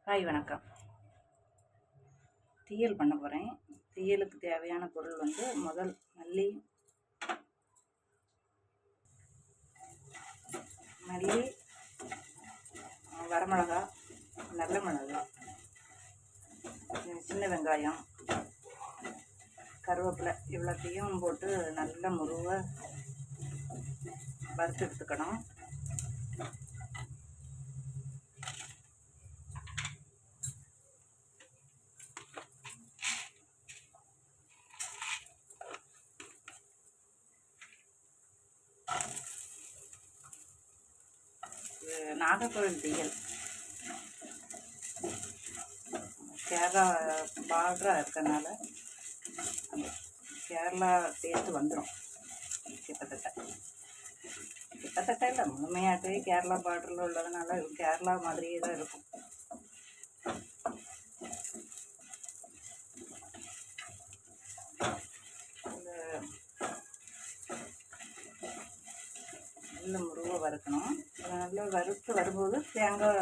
Hi வணக்கம். தீயல் பண்ண போகிறேன். தீயலுக்கு தேவையான பொருள் முதல் மல்லி, வரமிளகா, நல்ல மிளகா, சின்ன வெங்காயம், கருவேப்பிலை இவ்வளோத்தையும் போட்டு நல்லா முருவ வறுத்து எடுத்துக்கணும். நாகர்கோவில் தீயல் கேரளா பார்டராக இருக்கனால அந்த கேரளா டேஸ்ட்டு வந்துடும். கிட்டத்தட்ட இல்லை, முழுமையாகவே கேரளா பார்டரில் உள்ளதுனால கேரளா மாதிரியே தான் இருக்கும். நல்ல முருகை வறுக்கணும். நல்லா வறுத்து வரும்போது தேங்காய்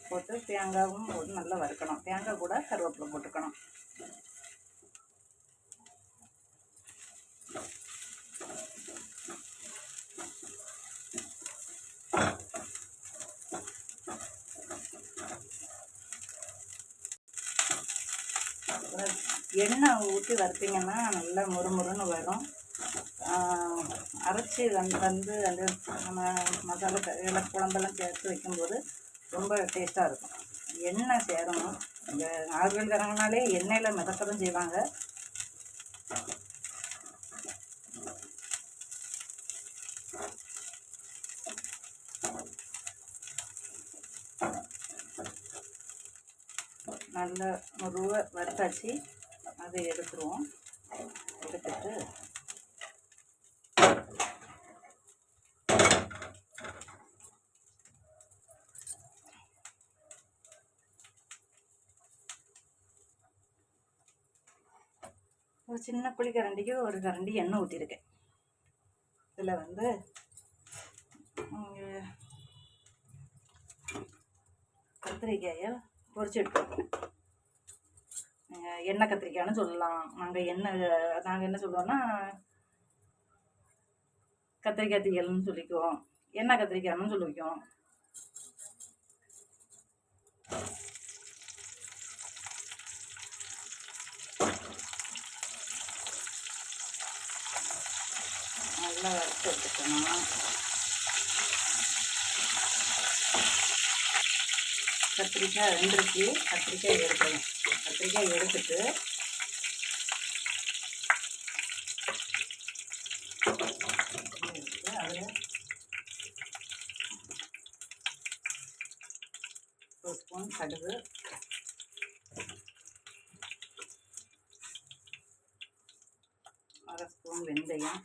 போட்டு தேங்காயும் போட்டு நல்லா வறுக்கணும். தேங்காய் கூட கருவேப்பிலை போட்டுக்கணும். எண்ணெய் ஊற்றி வறுத்திங்கன்னா நல்லா முறுமுறுன்னு வரும். அரைச்சி வந்து அந்த நம்ம மசாலா எல்லாம் குழம்பெல்லாம் சேர்த்து வைக்கும்போது ரொம்ப டேஸ்ட்டாக இருக்கும். எண்ணெய் சேரணும். இந்த நாகர்கோவில்காரங்கனாலே எண்ணெயில் மிதக்கதான் செய்வாங்க. நல்ல முருவை வறுத்தாச்சு. அதை எடுத்துருவோம். எடுத்துட்டு ஒரு சின்ன புளிக்கரண்டிக்கு ஒரு கரண்டி எண்ணெய் ஊற்றிருக்கேன். இதில் கத்திரிக்காயை பொரிச்சு எடுத்துருக்கோம். எண்ணெய் கத்திரிக்காய்னு சொல்லலாம். நாங்கள் என்ன சொல்லுவோம்னா கத்திரிக்காய் தீயல்னு சொல்லிக்குவோம், எண்ணெய் கத்திரிக்காய்னு சொல்லிக்குவோம். நல்லா வறுத்து எடுத்துக்கணும். கத்திரிக்காய் வெந்துருச்சு. கத்திரிக்காய் எடுக்கணும். கத்திரிக்காய் எடுத்துட்டு அதில் ஒரு ஸ்பூன் கடுகு, அரை ஸ்பூன் வெந்தயம்,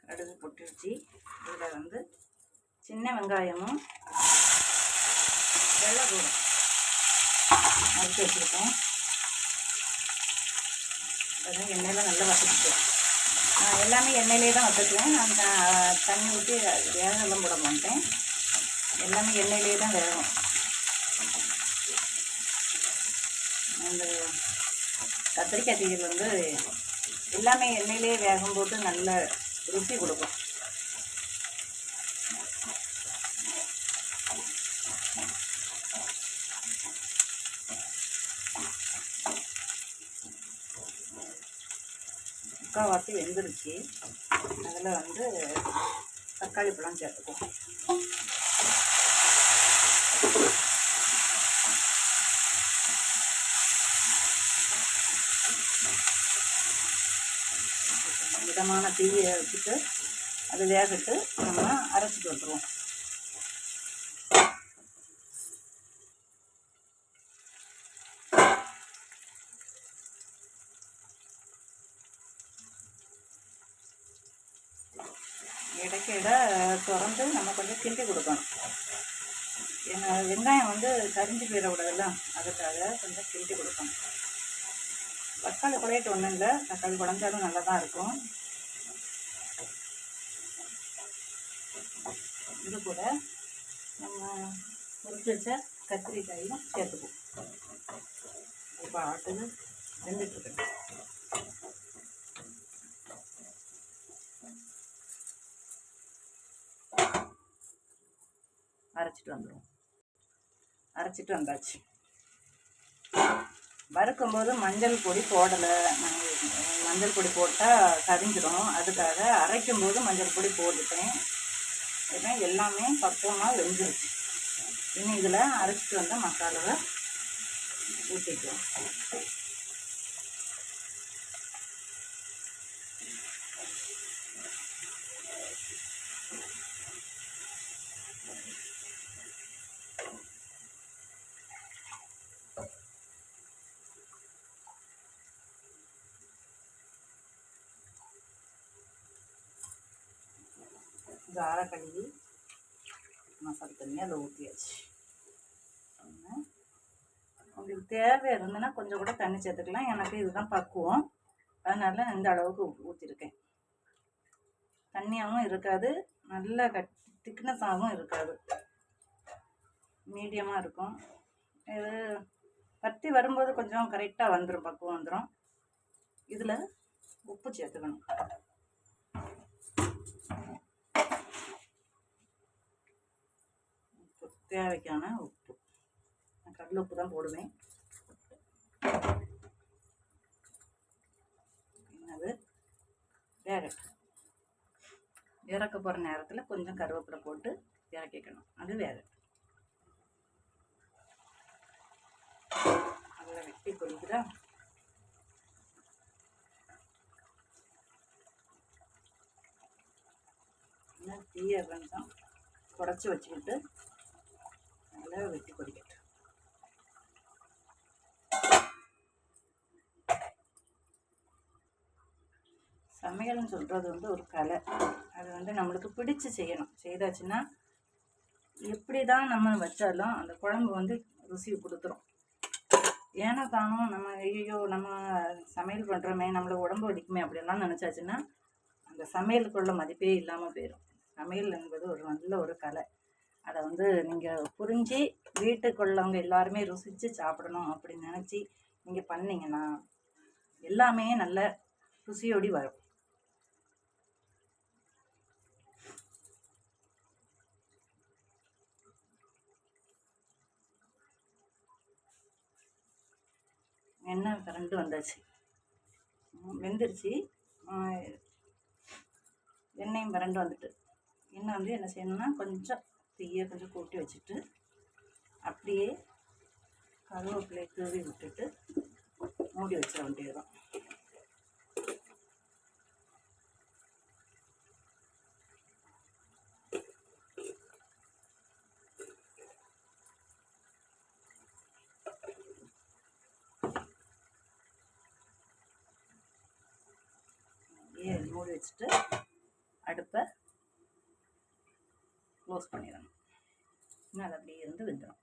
கடுகு பொட்டுச்சு. இதில் சின்ன வெங்காயமும் வெள்ளைப்பூடும் அரைச்சி வச்சுருக்கோம். அதெல்லாம் எண்ணெயில் நல்லா வதக்கிக்குவேன். எல்லாமே எண்ணெயிலே தான் வதக்குவேன். நான் தண்ணி ஊற்றி வேகெல்லாம் போட மாட்டேன். எல்லாமே எண்ணெயிலே தான் வேகும். அந்த கத்திரிக்காய் தீயல் எல்லாமே எண்ணெயிலே வேகம் போட்டு நல்ல ருசி கொடுக்கும். முக்கால்வாசி வெந்துருச்சு. அதில் தக்காளி பழம் சேர்த்துக்குவோம். மிதமான தீயை வச்சுட்டு அது வேகட்டு நம்ம அரைச்சிட்டு வந்துடுவோம். இடைக்கிட திறந்து நம்ம கொஞ்சம் கிண்டி கொடுக்கணும். ஏன்னா வெங்காயம் கரிஞ்சு போயிடக்கூடாதுல்ல, அதுக்காக கொஞ்சம் கிண்டி கொடுக்கணும். தக்காளி குழையிட்டு ஒன்றும் இல்லை, தக்காளி குழஞ்சாலும் நல்லா தான் இருக்கும். இது கூட நம்ம முறிச்சு வச்ச கத்திரிக்காயும் சேர்த்துப்போம். இப்போ ஆட்டுது வெந்துட்டுருக்கு. அரைச்சிட்டு வந்தாச்சு. வறுக்கும்போது மஞ்சள் பொடி போடலை. மஞ்சள் பொடி போட்டால் கரிஞ்சிடும், அதுக்காக அரைக்கும்போது மஞ்சள் பொடி போட்டுட்டேன். ஏன்னா எல்லாமே பக்குவமாக வெந்துருச்சு. இன்னும் இதில் அரைச்சிட்டு வந்த மசாலாவை ஊற்றிக்குவோம். ஜாரை கழுவி மசாலா தண்ணி அதில் ஊற்றியாச்சு. உங்களுக்கு தேவை இருந்ததுன்னா கொஞ்சம் கூட தண்ணி சேர்த்துக்கலாம். எனக்கு இதுதான் பக்குவம், அதனால இந்த அளவுக்கு ஊற்றிருக்கேன். தண்ணியாகவும் இருக்காது, நல்ல திக்னஸாகவும் இருக்காது, மீடியமாக இருக்கும். இது பற்றி வரும்போது கொஞ்சம் கரெக்டாக வந்துடும், பக்குவம் வந்துடும். இதில் உப்பு சேர்த்துக்கணும். தேவைக்கான உப்பு, நான் கடலை உப்பு தான் போடுவேன். என்னது வேகட்டும். இறக்க போகிற நேரத்தில் கொஞ்சம் கருவேப்பிலை போட்டு இறக்கிக்கணும். அது வேகட்டும். நல்லா வெட்டி கொதிக்குதா? இன்னும் தீயை கொஞ்சம் குறைச்சி வச்சுக்கிட்டு நல்லா வெட்டி கொதிக்கட்டும். சமையல்னு சொல்கிறது வந்து ஒரு கலை. அது வந்து நம்மளுக்கு பிடிச்சி செய்யணும். செய்தாச்சுன்னா எப்படி தான் நம்ம வச்சாலும் அந்த குழம்பு வந்து ருசி கொடுத்துரும். ஏன்னா தானும் நம்ம ஐயோ நம்ம சமையல் பண்ணுறோமே, நம்மளை உடம்பு வலிக்குமே அப்படின்லாம் நினச்சாச்சுன்னா அந்த சமையலுக்குள்ள மதிப்பே இல்லாமல் போயிடும். சமையல் என்பது ஒரு நல்ல ஒரு கலை. அதை வந்து நீங்கள் புரிஞ்சு வீட்டுக்குள்ளவங்க எல்லாருமே ருசித்து சாப்பிடணும் அப்படின்னு நினச்சி நீங்கள் பண்ணிங்கன்னா எல்லாமே நல்ல ருசியோடி வரும். எண்ணெய் கரண்டு வந்தாச்சு, வெந்துருச்சு. எண்ணெயும் கரண்டு வந்துட்டு இன்னும் வந்து என்ன செய்யணும்னா கொஞ்சம் தீயை கொஞ்சம் கூட்டி வச்சுட்டு அப்படியே கருவேப்பிலை தூவி விட்டுட்டு மூடி வச்சிட வேண்டியதுதான். மூடி வச்சுட்டு அடுப்பை க்ளோஸ் பண்ணிடணும். இன்னும் அது அப்படியே இருந்து வெந்துடும்.